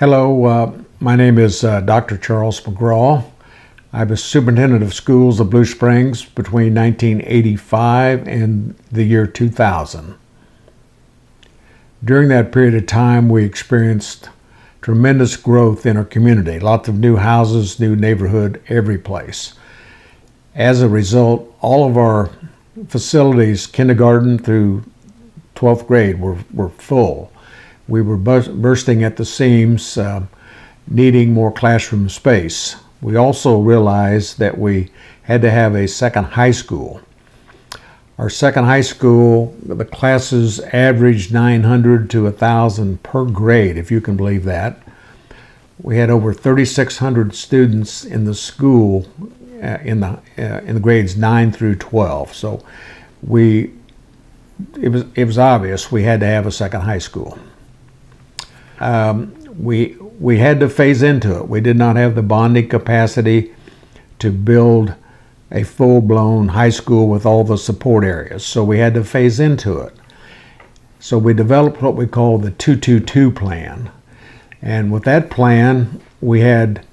Hello, my name is Dr. Charles McGraw. I was superintendent of schools of Blue Springs between 1985 and the year 2000. During that period of time, we experienced tremendous growth in our community. Lots of new houses, new neighborhood, every place. As a result, all of our facilities, kindergarten through 12th grade, were full. We were bursting at the seams, needing more classroom space. We also realized that we had to have a second high school. Our second high school, the classes averaged 900 to 1,000 per grade, if you can believe that. We had over 3,600 students in the school in the grades 9 through 12. So it was obvious we had to have a second high school. We had to phase into it. We did not have the bonding capacity to build a full-blown high school with all the support areas, so we had to phase into it. So we developed what we call the 222 plan, and with that plan we had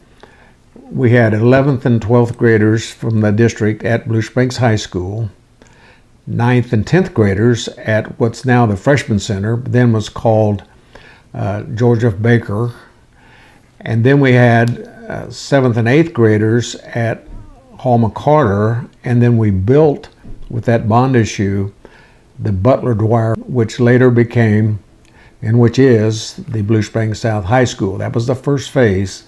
11th and 12th graders from the district at Blue Springs High School, 9th and 10th graders at what's now the Freshman Center, then was called George F. Baker, and then we had 7th and 8th graders at Hall McCarter, and then we built, with that bond issue, the Butler Dwyer, which later became, and which is, the Blue Springs South High School. That was the first phase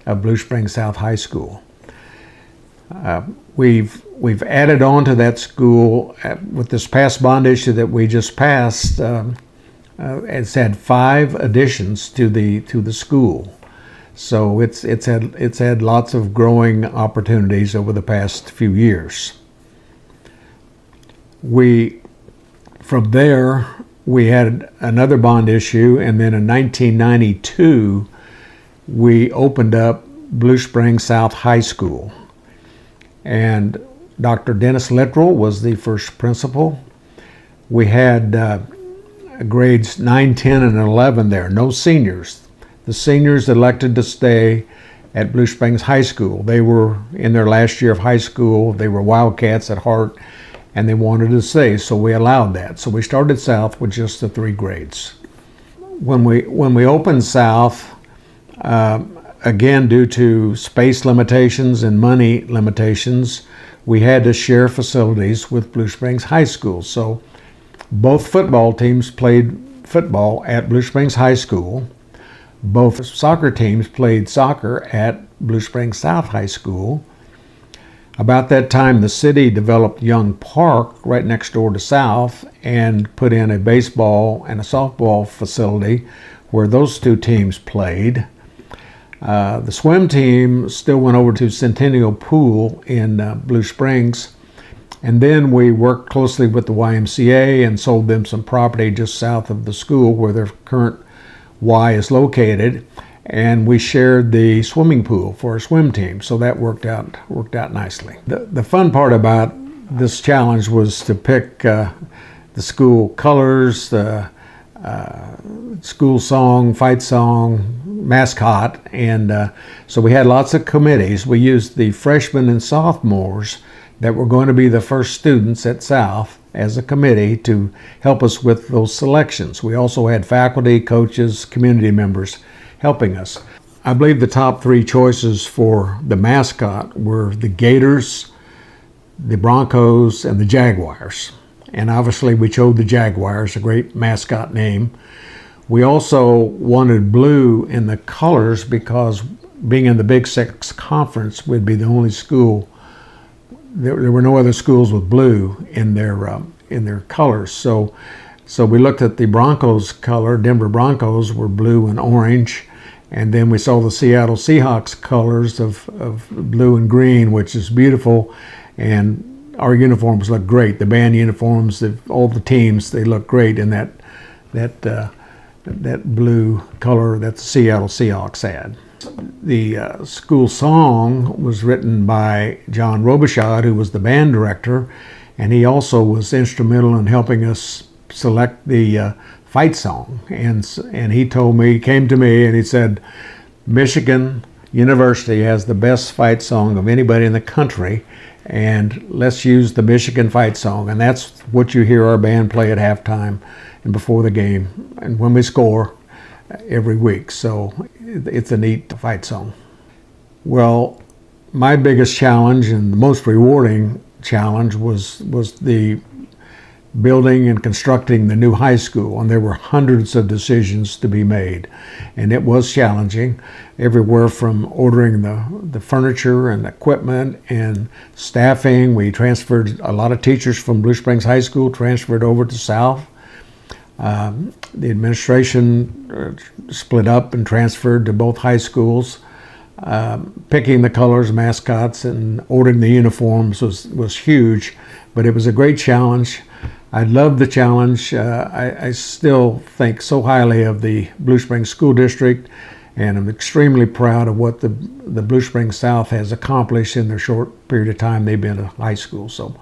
of Blue Springs South High School. We've added on to that school with this past bond issue that we just passed. It's had 5 additions to the school, so it's had lots of growing opportunities over the past few years. From there we had another bond issue, and then in 1992 we opened up Blue Springs South High School, and Dr. Dennis Littrell was the first principal. We had grades 9, 10, and 11 there, no seniors. The seniors elected to stay at Blue Springs High School. They were in their last year of high school. They were Wildcats at heart, and they wanted to stay, so we allowed that. So we started South with just the 3 grades. When we opened South, again, due to space limitations and money limitations, we had to share facilities with Blue Springs High School. So both football teams played football at Blue Springs High School. Both soccer teams played soccer at Blue Springs South High School. About that time, the city developed Young Park right next door to South and put in a baseball and a softball facility where those 2 teams played. The swim team still went over to Centennial Pool in Blue Springs. And then we worked closely with the YMCA and sold them some property just south of the school where their current Y is located, and we shared the swimming pool for our swim team, so that worked out nicely. The fun part about this challenge was to pick the school colors, the school song, fight song, mascot, and so we had lots of committees. We used the freshmen and sophomores that were going to be the first students at South as a committee to help us with those selections. We also had faculty, coaches, community members helping us. I believe the top 3 choices for the mascot were the Gators, the Broncos, and the Jaguars. And obviously we chose the Jaguars, a great mascot name. We also wanted blue in the colors because being in the Big 6 conference, we'd be the only school. There were no other schools with blue in their colors. So we looked at the Broncos color. Denver Broncos were blue and orange, and then we saw the Seattle Seahawks colors of blue and green, which is beautiful. And our uniforms look great. The band uniforms, all the teams, they look great in that blue color that the Seattle Seahawks had. The school song was written by John Robichaud, who was the band director, and he also was instrumental in helping us select the fight song. And he told me, he came to me and he said, Michigan University has the best fight song of anybody in the country, and let's use the Michigan fight song. And that's what you hear our band play at halftime and before the game and when we score every week. So it's a neat fight song. Well, my biggest challenge and the most rewarding challenge was the building and constructing the new high school, and there were hundreds of decisions to be made, and it was challenging, everywhere from ordering the furniture and equipment and staffing. We transferred a lot of teachers from Blue Springs High School, transferred over to South. The administration split up and transferred to both high schools. Picking the colors, mascots, and ordering the uniforms was huge, but it was a great challenge. I loved the challenge. I still think so highly of the Blue Springs School District, and I'm extremely proud of what the Blue Springs South has accomplished in their short period of time they've been a high school. So